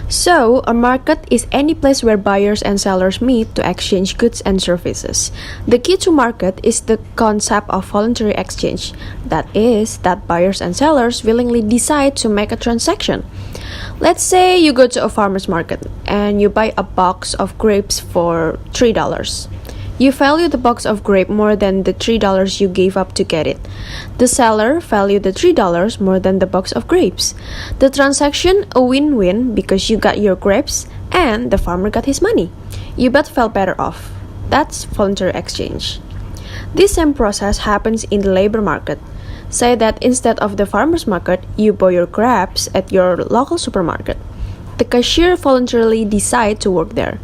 So, a market is any place where buyers and sellers meet to exchange goods and services. The key to market is the concept of voluntary exchange. That is, that buyers and sellers willingly decide to make a transaction. Let's say you go to a farmer's market and you buy a box of grapes for $3. You value the box of grape more than the $3 you gave up to get it. The seller valued the $3 more than the box of grapes. The transaction a win-win because you got your grapes and the farmer got his money. You both felt better off. That's voluntary exchange. This same process happens in the labor market. Say that instead of the farmer's market, you buy your grapes at your local supermarket. The cashier voluntarily decides to work there.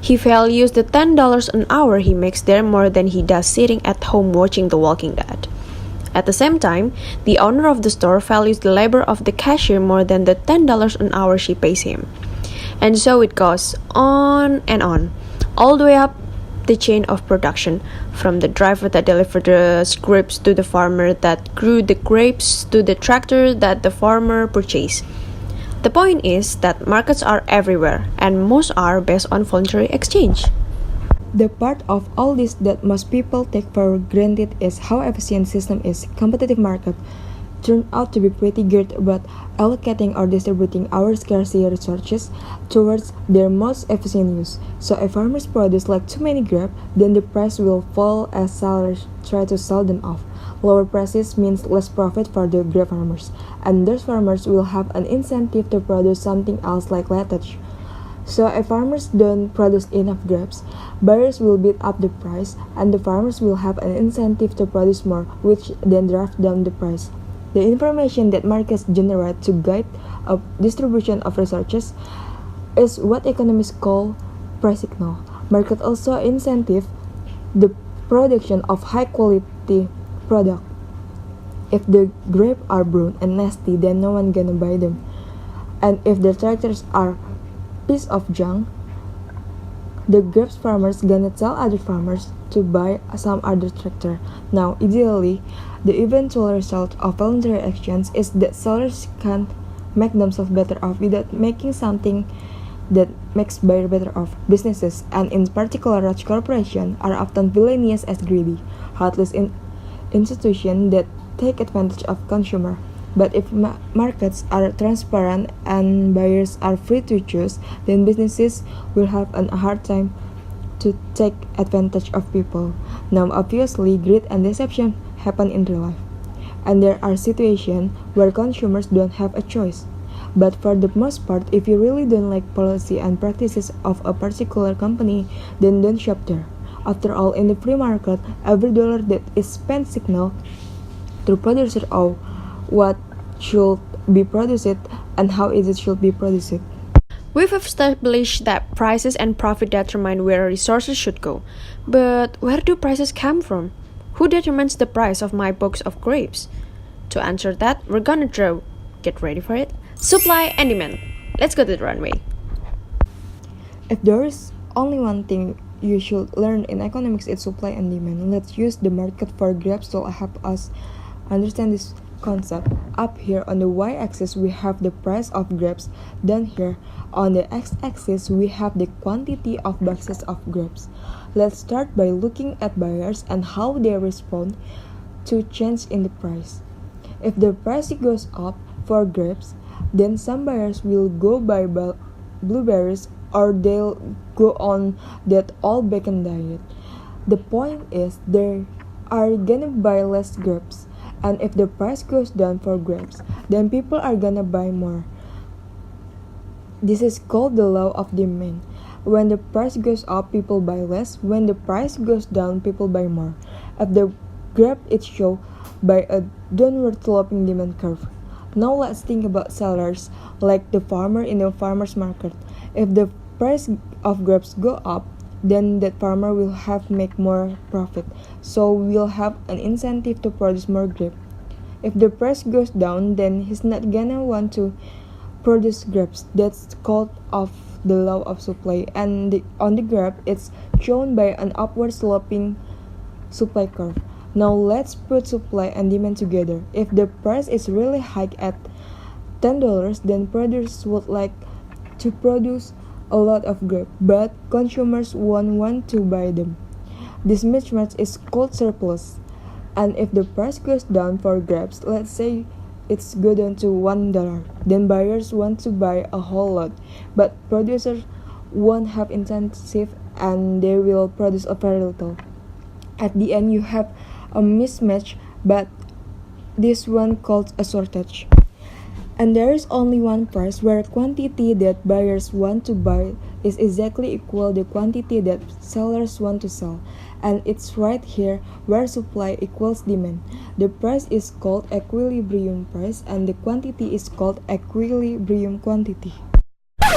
He values the $10 an hour he makes there more than he does sitting at home watching The Walking Dead. At the same time, the owner of the store values the labor of the cashier more than the $10 an hour she pays him. And so it goes on, all the way up the chain of production, from the driver that delivered the grapes to the farmer that grew the grapes to the tractor that the farmer purchased. The point is that markets are everywhere, and most are based on voluntary exchange. The part of all this that most people take for granted is how efficient the system is. Competitive markets turn out to be pretty good about allocating or distributing our scarce resources towards their most efficient use. So if farmers produce like too many grapes, then the price will fall as sellers try to sell them off. Lower prices means less profit for the grape farmers, and those farmers will have an incentive to produce something else like lettuce. So if farmers don't produce enough grapes, buyers will bid up the price, and the farmers will have an incentive to produce more, which then drives down the price. The information that markets generate to guide a distribution of resources is what economists call price signal. Market also incentive the production of high quality product. If the grapes are brown and nasty, then no one gonna buy them. And if the tractors are piece of junk, the grapes farmers gonna tell other farmers to buy some other tractor. Now, ideally, the eventual result of voluntary exchange is that sellers can make themselves better off without making something that makes buyers better off. Businesses, and in particular large corporations, are often villainous as greedy, heartless institutions that take advantage of consumer. But if markets are transparent and buyers are free to choose, then businesses will have a hard time to take advantage of people. Now, obviously, greed and deception happen in real life, and there are situations where consumers don't have a choice. But for the most part, if you really don't like policy and practices of a particular company, then don't shop there. After all, in the free market, every dollar that is spent signals to producers of what should be produced and how it should be produced. We've established that prices and profit determine where resources should go. But where do prices come from? Who determines the price of my box of grapes? To answer that, we're gonna draw. Get ready for it. Supply and demand. Let's go to the runway. If there is only one thing you should learn in economics, it's supply and demand. Let's use the market for grapes to help us understand this concept. Up here on the y-axis we have the price of grapes. Down here on the x-axis we have the quantity of boxes of grapes. Let's start by looking at buyers and how they respond to change in the price. If the price goes up for grapes, then some buyers will go buy blueberries, or they'll go on that all bacon diet. The point is they are gonna buy less grapes. And if the price goes down for grapes, then people are gonna buy more. This is called the law of demand. When the price goes up, people buy less. When the price goes down, people buy more. If the graph is shown by a downward sloping demand curve. Now let's think about sellers, like the farmer in the farmer's market. If the price of grapes go up, then that farmer will have make more profit, so we'll have an incentive to produce more grapes. If the price goes down, then he's not gonna want to produce grapes. That's called of the law of supply, and on the graph it's shown by an upward sloping supply curve. Now let's put supply and demand together. If the price is really high at $10, then producers would like to produce a lot of grapes, but consumers won't want to buy them. This mismatch is called surplus. And if the price goes down for grapes, let's say it's go down to $1, then buyers want to buy a whole lot, but producers won't have incentive and they will produce a very little. At the end, you have a mismatch, but this one called a shortage. And there is only one price where quantity that buyers want to buy is exactly equal the quantity that sellers want to sell. And it's right here where supply equals demand. The price is called equilibrium price and the quantity is called equilibrium quantity.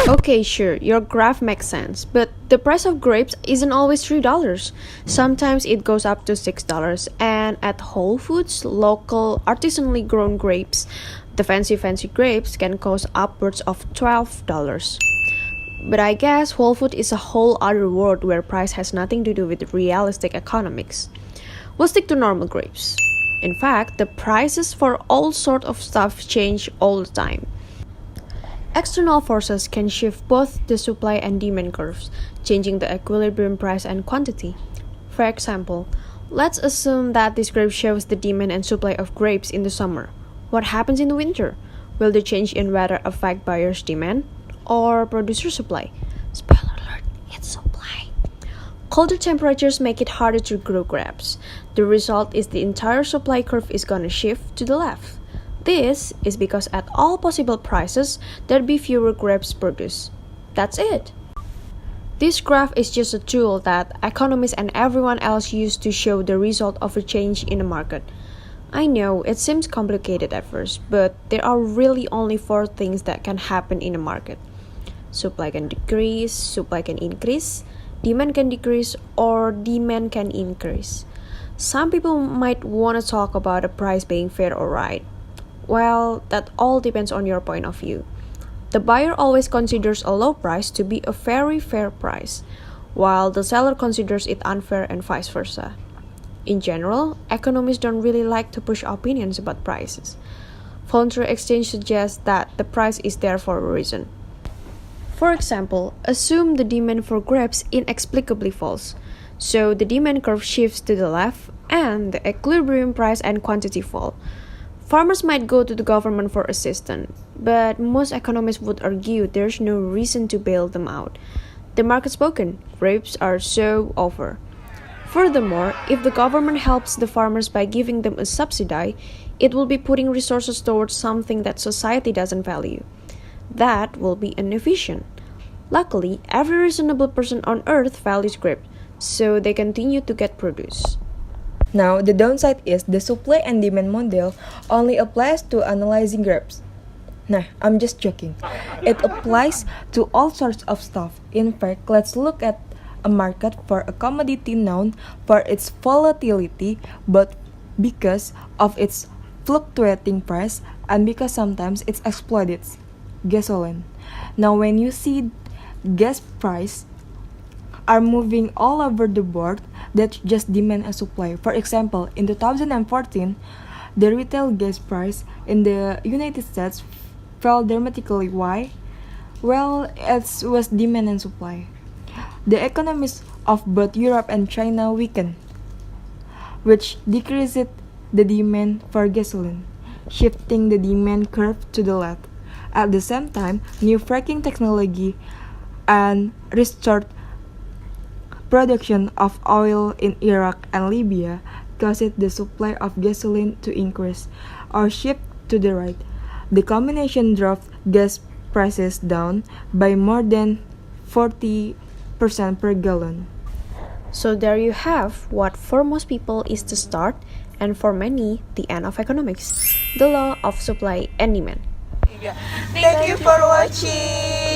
Okay, sure, your graph makes sense, but the price of grapes isn't always $3. Sometimes it goes up to $6, and at Whole Foods, local artisanally grown grapes, the fancy grapes, can cost upwards of $12. But I guess Whole Foods is a whole other world where price has nothing to do with realistic economics. We'll stick to normal grapes. In fact, the prices for all sorts of stuff change all the time. External forces can shift both the supply and demand curves, changing the equilibrium price and quantity. For example, let's assume that this graph shows the demand and supply of grapes in the summer. What happens in the winter? Will the change in weather affect buyers' demand or producer supply? Spoiler alert, it's supply. Colder temperatures make it harder to grow grapes. The result is the entire supply curve is gonna shift to the left. This is because at all possible prices, there'd be fewer grapes produced. That's it. This graph is just a tool that economists and everyone else use to show the result of a change in the market. I know it seems complicated at first, but there are really only 4 things that can happen in a market. Supply can decrease, supply can increase, demand can decrease, or demand can increase. Some people might want to talk about a price being fair or right. Well, that all depends on your point of view. The buyer always considers a low price to be a very fair price, while the seller considers it unfair and vice versa. In general, economists don't really like to push opinions about prices. Voluntary exchange suggests that the price is there for a reason. For example, assume the demand for grapes inexplicably falls, so the demand curve shifts to the left and the equilibrium price and quantity fall. Farmers might go to the government for assistance, but most economists would argue there's no reason to bail them out. The market's broken, grapes are so over. Furthermore, if the government helps the farmers by giving them a subsidy, it will be putting resources towards something that society doesn't value. That will be inefficient. Luckily, every reasonable person on earth values grapes, so they continue to get produce. Now, the downside is the supply and demand model only applies to analyzing grapes. Nah, I'm just joking. It applies to all sorts of stuff. In fact, let's look at a market for a commodity known for its volatility, but because of its fluctuating price and because sometimes it's exploited. Gasoline. Now, when you see gas price are moving all over the board, that's just demand and supply. For example, in 2014, the retail gas price in the United States fell dramatically. Why? Well, it was demand and supply. The economies of both Europe and China weakened, which decreased the demand for gasoline, shifting the demand curve to the left. At the same time, new fracking technology and restored production of oil in Iraq and Libya caused the supply of gasoline to increase or shift to the right. The combination drove gas prices down by more than 40% per gallon. So there you have what for most people is the start and for many the end of economics, the law of supply and demand. Thank you for watching.